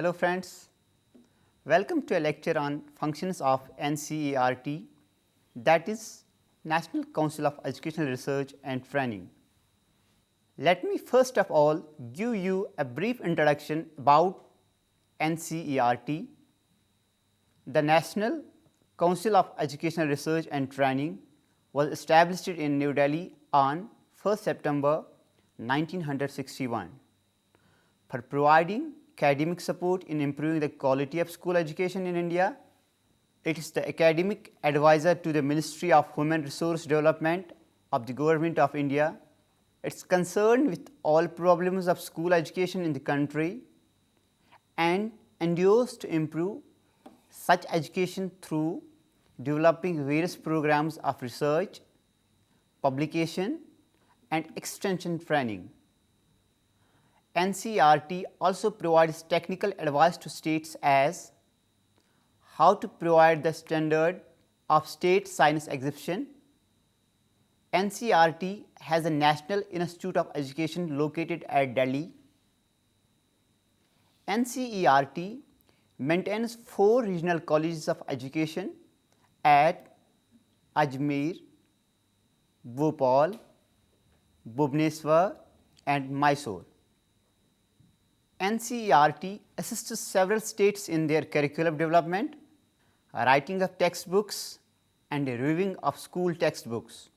Hello friends, welcome to a lecture on functions of NCERT, that is National Council of Educational Research and Training. Let me first of all give you a brief introduction about NCERT. The National Council of Educational Research and Training was established in New Delhi on 1st September 1961 for providing academic support in improving the quality of school education in India. It is the academic advisor to the Ministry of Human Resource Development of the Government of India. It is concerned with all problems of school education in the country and endeavours to improve such education through developing various programs of research, publication and extension training. NCERT also provides technical advice to states as how to provide the standard of state science exhibition. NCERT has a National Institute of Education located at Delhi. NCERT maintains 4 regional colleges of education at Ajmer, Bhopal, Bhubaneswar and Mysore. NCERT assists several states in their curriculum development, writing of textbooks and reviewing of school textbooks.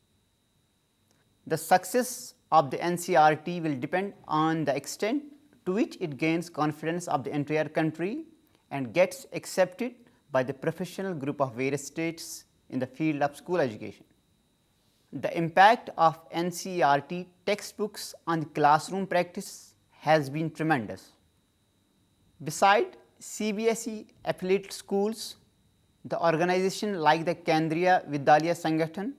The success of the NCERT will depend on the extent to which it gains confidence of the entire country and gets accepted by the professional group of various states in the field of school education. The impact of NCERT textbooks on the classroom practice has been tremendous. Beside CBSE affiliated schools, the organization like the Kendriya Vidyalaya Sangathan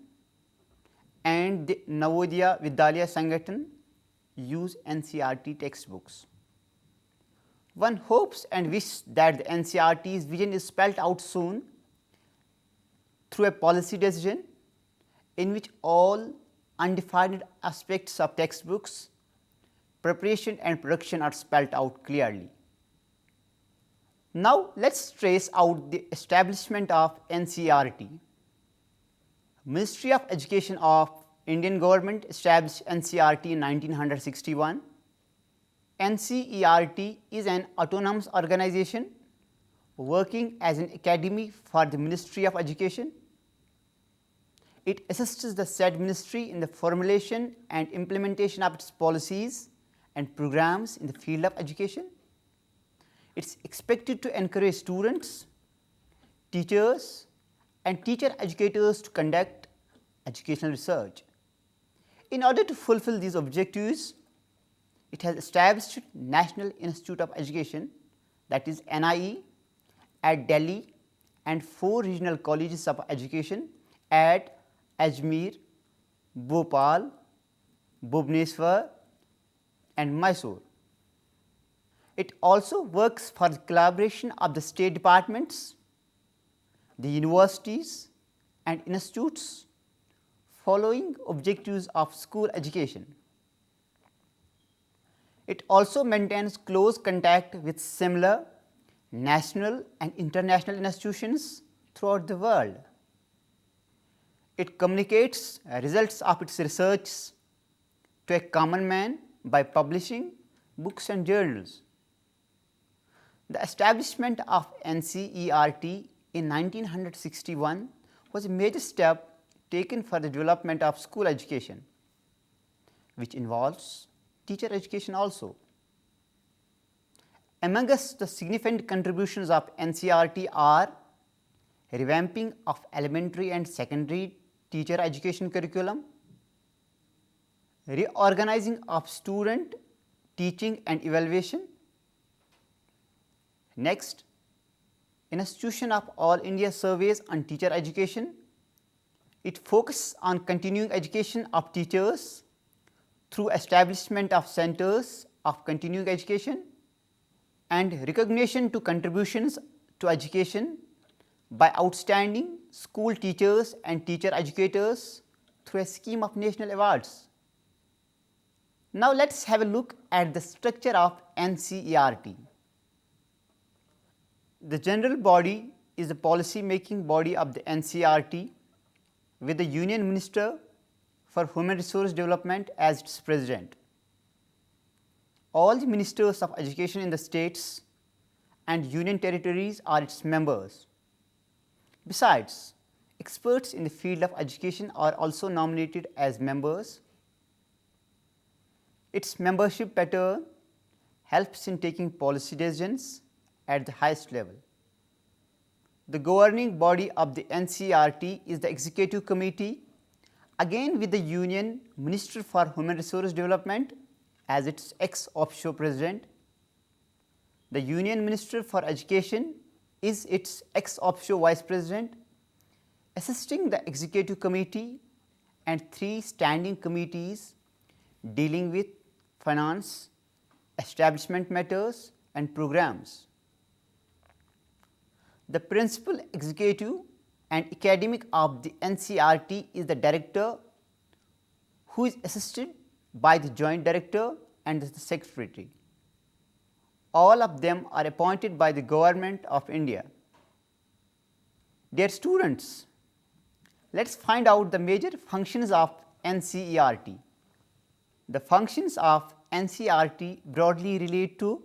and the Navodaya Vidyalaya Sangathan use NCERT textbooks. One hopes and wishes that the NCERT's vision is spelled out soon through a policy decision in which all undefined aspects of textbooks, preparation and production are spelled out clearly. Now, let us trace out the establishment of NCERT. Ministry of Education of Indian Government established NCERT in 1961. NCERT is an autonomous organization working as an academy for the Ministry of Education. It assists the said ministry in the formulation and implementation of its policies and programs in the field of education. It is expected to encourage students, teachers and teacher educators to conduct educational research. In order to fulfill these objectives, it has established National Institute of Education, that is NIE, at Delhi and 4 regional colleges of education at Ajmer, Bhopal, Bhubaneswar and Mysore. It also works for the collaboration of the state departments, the universities and institutes following objectives of school education. It also maintains close contact with similar national and international institutions throughout the world. It communicates results of its research to a common man by publishing books and journals. The establishment of NCERT in 1961 was a major step taken for the development of school education, which involves teacher education also. Amongst the significant contributions of NCERT are revamping of elementary and secondary teacher education curriculum, reorganizing of student teaching and evaluation. Next, institution of All India surveys on teacher education. It focuses on continuing education of teachers through establishment of centers of continuing education and recognition to contributions to education by outstanding school teachers and teacher educators through a scheme of national awards. Now, let us have a look at the structure of NCERT. The general body is the policy making body of the NCERT with the Union Minister for Human Resource Development as its president. All the ministers of education in the states and union territories are its members. Besides, experts in the field of education are also nominated as members. Its membership pattern helps in taking policy decisions at the highest level. The governing body of the NCERT is the Executive Committee, again with the Union Minister for Human Resource Development as its ex officio president. The Union Minister for Education is its ex officio vice president, assisting the Executive Committee and 3 standing committees dealing with finance, establishment matters and programs. The principal executive and academic of the NCERT is the director, who is assisted by the joint director and the secretary. All of them are appointed by the Government of India. Dear students, let us find out the major functions of NCERT. The functions of NCERT broadly relate to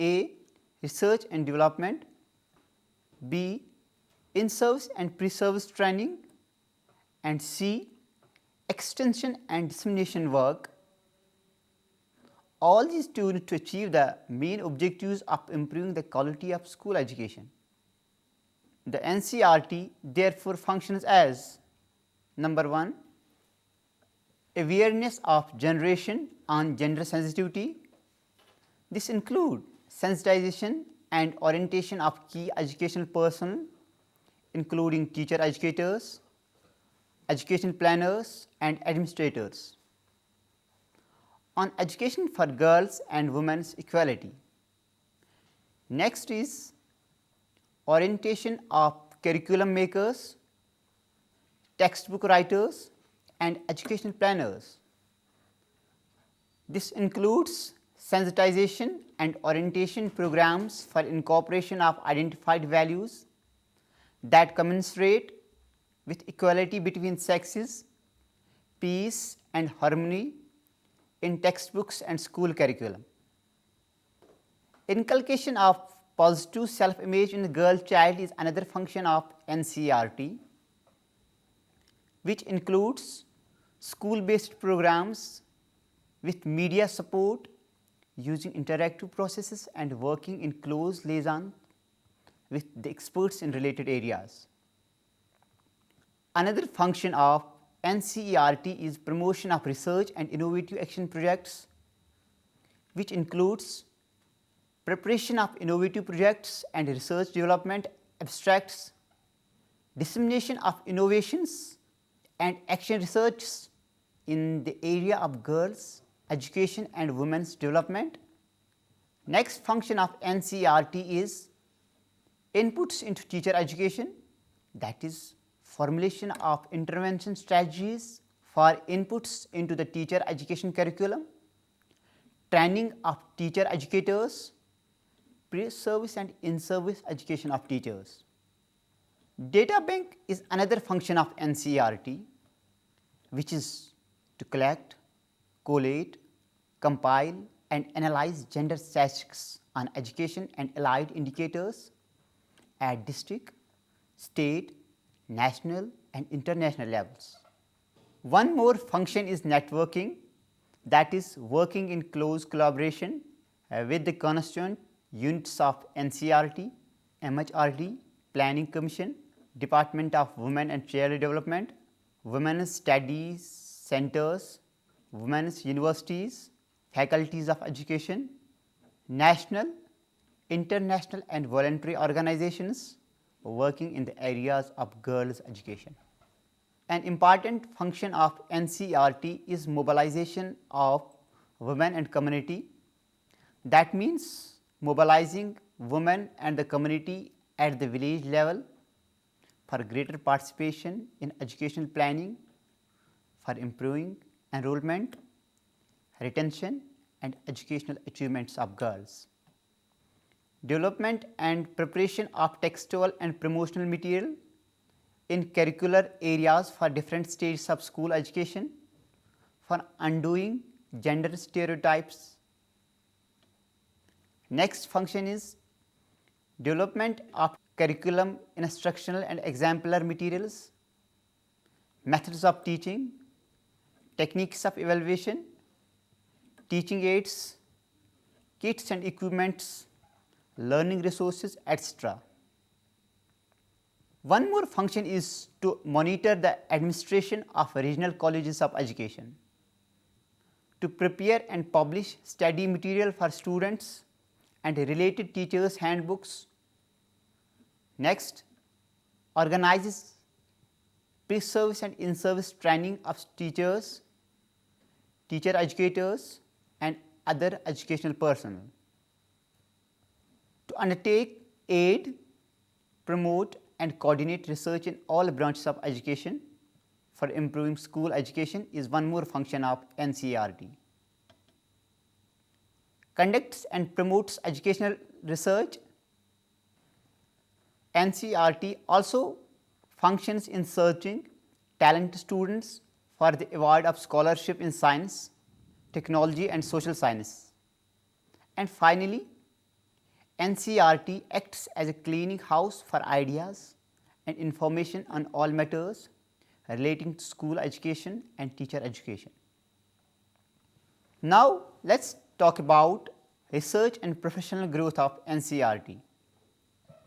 A. Research and development, B. In-service and pre-service training, and C. Extension and dissemination work. All these to achieve the main objectives of improving the quality of school education. The NCERT therefore functions as number 1, awareness of generation on gender sensitivity. This includes sensitization and orientation of key educational personnel, including teacher educators, education planners and administrators. On education for girls and women's equality. Next is orientation of curriculum makers, textbook writers and educational planners. This includes sensitization and orientation programs for incorporation of identified values that commensurate with equality between sexes, peace and harmony in textbooks and school curriculum. Inculcation of positive self-image in the girl child is another function of NCERT, which includes school-based programs with media support, using interactive processes and working in close liaison with the experts in related areas. Another function of NCERT is promotion of research and innovative action projects, which includes preparation of innovative projects and research development abstracts, dissemination of innovations and action research in the area of girls' education and women's development. Next function of NCERT is inputs into teacher education, that is formulation of intervention strategies for inputs into the teacher education curriculum, training of teacher educators, pre-service and in-service education of teachers. Data bank is another function of NCERT, which is to collect, collate, compile and analyze gender statistics on education and allied indicators at district, state, national and international levels. One more function is networking, that is working in close collaboration with the constituent units of NCERT, MHRD, Planning Commission, Department of Women and Child Development, Women's Studies Centers, Women's Universities, Faculties of Education, national, international and voluntary organizations working in the areas of girls' education. An important function of NCERT is mobilization of women and community. That means mobilizing women and the community at the village level for greater participation in educational planning, for improving enrollment, retention and educational achievements of girls. development and preparation of textual and promotional material in curricular areas for different stages of school education, for undoing gender stereotypes. Next function is development of curriculum, instructional and exemplar materials, methods of teaching, techniques of evaluation, teaching aids, kits and equipments, learning resources, etc. One more function is to monitor the administration of regional colleges of education, to prepare and publish study material for students and related teachers' handbooks. Next, organizes pre-service and in-service training of teachers, teacher educators and other educational personnel. To undertake, aid, promote and coordinate research in all branches of education for improving school education is one more function of NCERT. Conducts and promotes educational research. NCERT also functions in searching talented students for the award of scholarship in science, technology and social science. And finally, NCERT acts as a clearing house for ideas and information on all matters relating to school education and teacher education. Now, let us talk about research and professional growth of NCERT.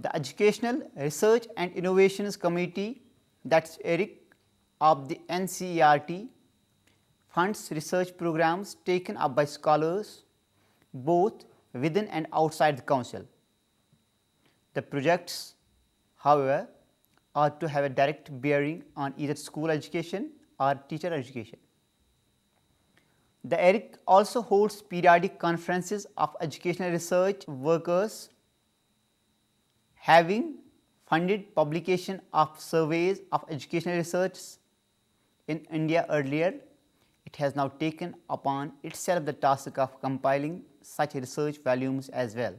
The Educational Research and Innovations Committee, that's ERIC, of the NCERT funds research programs taken up by scholars both within and outside the council. The projects, however, are to have a direct bearing on either school education or teacher education. The ERIC also holds periodic conferences of educational research workers, having funded publication of surveys of educational research in India earlier. It has now taken upon itself the task of compiling such research volumes as well.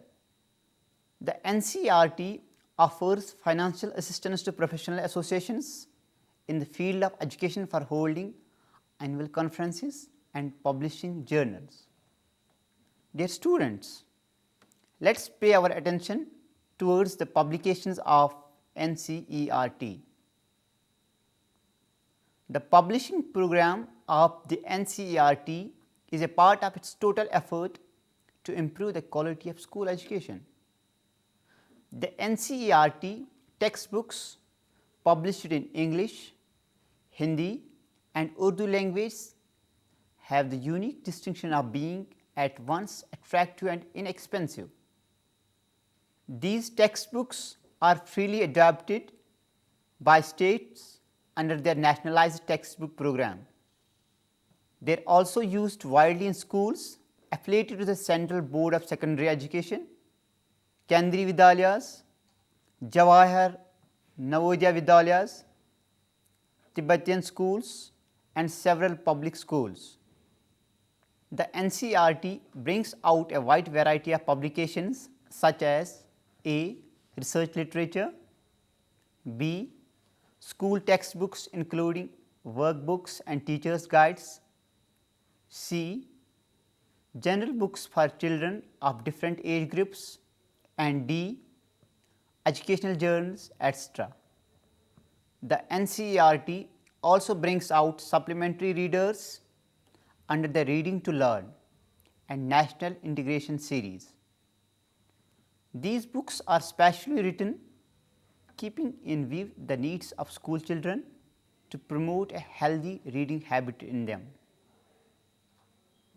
The NCERT offers financial assistance to professional associations in the field of education for holding annual conferences and publishing journals. Dear students, let us pay our attention towards the publications of NCERT. The publishing program of the NCERT is a part of its total effort to improve the quality of school education. The NCERT textbooks published in English, Hindi and Urdu language have the unique distinction of being at once attractive and inexpensive. These textbooks are freely adopted by states under their nationalized textbook program. They are also used widely in schools affiliated to the Central Board of Secondary Education, Kendriya Vidyalayas, Jawahar Navodaya Vidyalayas, Tibetan schools and several public schools. The NCERT brings out a wide variety of publications such as A. Research literature, B. School textbooks including workbooks and teachers' guides, C. General books for children of different age groups, and D. Educational journals, etc. The NCERT also brings out supplementary readers under the Reading to Learn and National Integration series. These books are specially written keeping in view the needs of school children to promote a healthy reading habit in them.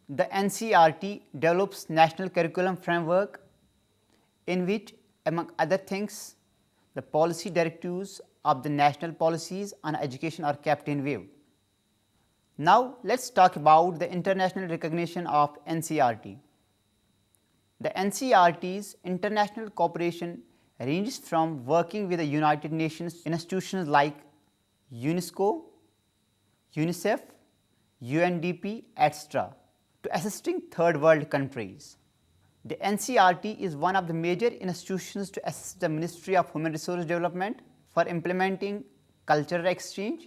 The NCERT develops national curriculum framework in which, among other things, the policy directives of the national policies on education are kept in view. Now, let us talk about the international recognition of NCERT. The NCERT's international cooperation ranges from working with the United Nations institutions like UNESCO, UNICEF, UNDP, etc. to assisting third world countries. The NCERT is one of the major institutions to assist the Ministry of Human Resource Development for implementing cultural exchange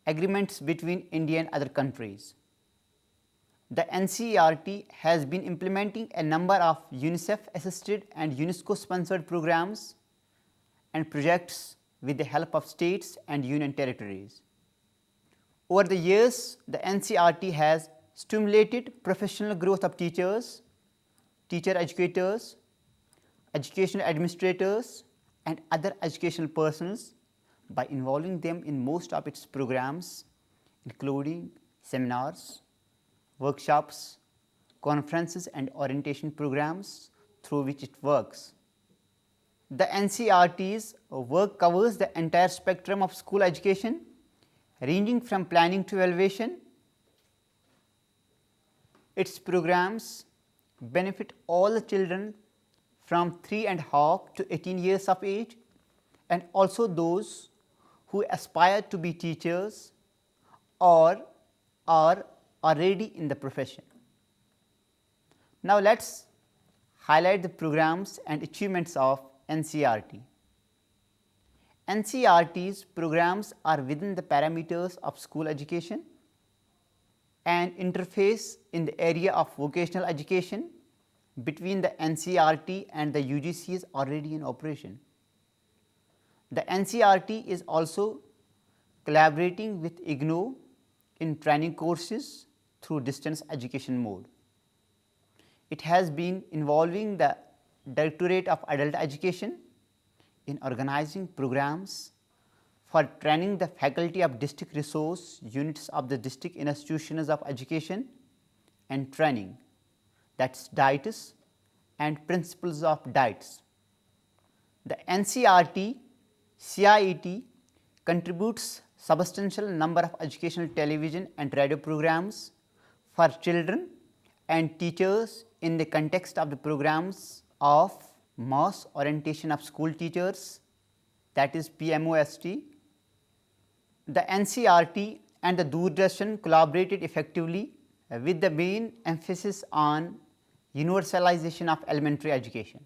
agreements between India and other countries. The NCERT has been implementing a number of UNICEF-assisted and UNESCO-sponsored programs and projects with the help of states and union territories. Over the years, the NCERT has stimulated professional growth of teachers, teacher educators, educational administrators, and other educational persons by involving them in most of its programs, including seminars, workshops, conferences, and orientation programs through which it works. The NCERT's work covers the entire spectrum of school education, ranging from planning to evaluation. Its programs benefit all the children from 3.5 to 18 years of age, and also those who aspire to be teachers or are already in the profession. Now, let us highlight the programs and achievements of NCERT. NCERT's programs are within the parameters of school education and interface in the area of vocational education between the NCERT and the UGCs already in operation. The NCERT is also collaborating with IGNOU in training courses through distance education mode. It has been involving the Directorate of Adult Education in organizing programs for training the faculty of district resource units of the district institutions of education and training, that is DIETs, and principles of DIETs. The NCERT CIET contributes substantial number of educational television and radio programs for children and teachers in the context of the programs of Mass Orientation of School Teachers, that is PMOST. The NCERT and the Doordarshan collaborated effectively with the main emphasis on universalization of elementary education.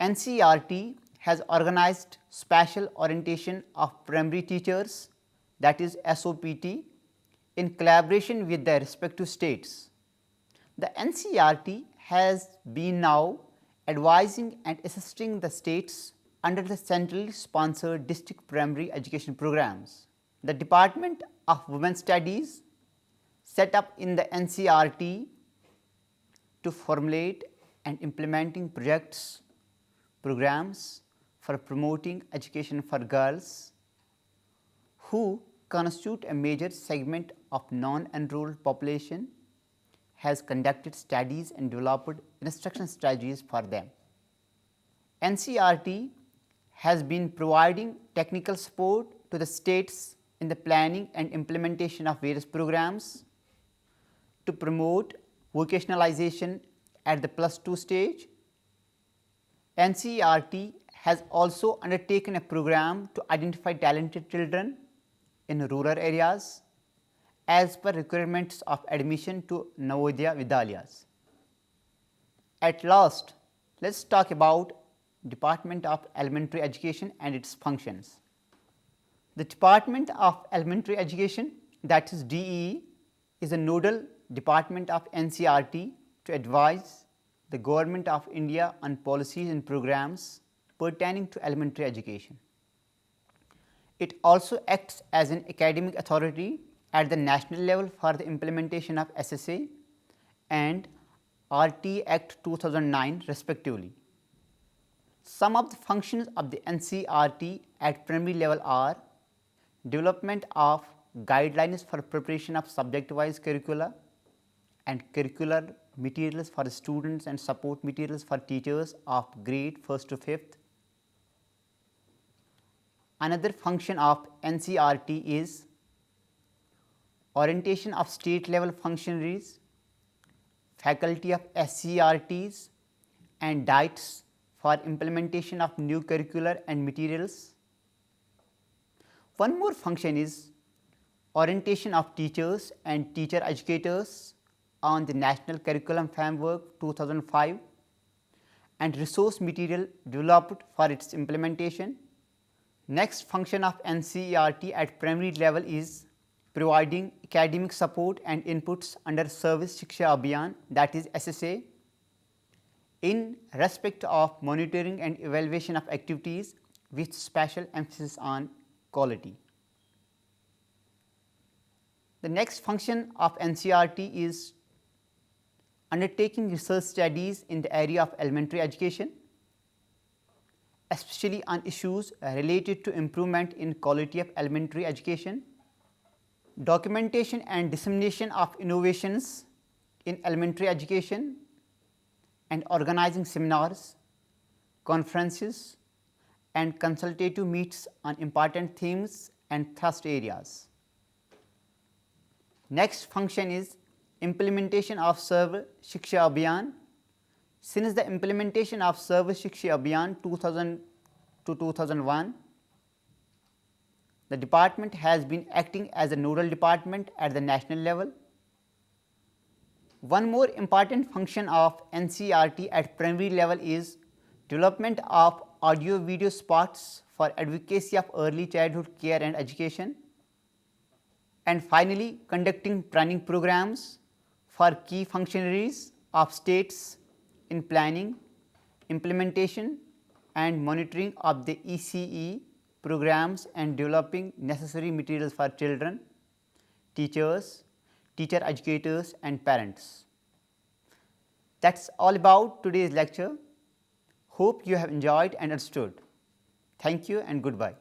NCERT has organized special orientation of primary teachers, that is SOPT, in collaboration with the respective states. The NCERT has been now advising and assisting the states under the centrally sponsored district primary education programs. The Department of Women's Studies set up in the NCERT to formulate and implementing projects, programs for promoting education for girls who constitute a major segment of non-enrolled population, has conducted studies and developed instruction strategies for them. NCERT has been providing technical support to the states in the planning and implementation of various programs to promote vocationalization at the +2 stage. NCERT has also undertaken a program to identify talented children in rural areas as per requirements of admission to Navodaya Vidyaliyas. At last, let us talk about Department of Elementary Education and its functions. The Department of Elementary Education, that is DEE, is a nodal department of NCERT to advise the Government of India on policies and programs pertaining to elementary education. It also acts as an academic authority at the national level for the implementation of SSA and RT Act 2009 respectively. Some of the functions of the NCERT at primary level are development of guidelines for preparation of subject-wise curricula and curricular materials for students and support materials for teachers of grade 1st to 5th. Another function of NCERT is orientation of state level functionaries, faculty of SCERTs and DIETs for implementation of new curricular and materials. One more function is orientation of teachers and teacher educators on the National Curriculum Framework 2005 and resource material developed for its implementation. Next function of NCERT at primary level is providing academic support and inputs under Service Shiksha Abhiyan, that is SSA, in respect of monitoring and evaluation of activities with special emphasis on quality. The next function of NCERT is undertaking research studies in the area of elementary education, especially on issues related to improvement in quality of elementary education, documentation and dissemination of innovations in elementary education, and organizing seminars, conferences, and consultative meets on important themes and thrust areas. Next function is implementation of Sarva Shiksha Abhiyan. Since the implementation of Sarva Shiksha Abhiyan 2000 to 2001, the department has been acting as a nodal department at the national level. One more important function of NCERT at primary level is development of audio-video spots for advocacy of early childhood care and education, and finally conducting training programs for key functionaries of states in planning, implementation and monitoring of the ECE programs and developing necessary materials for children, teachers, teacher educators and parents. That's all about today's lecture. Hope you have enjoyed and understood. Thank you and goodbye.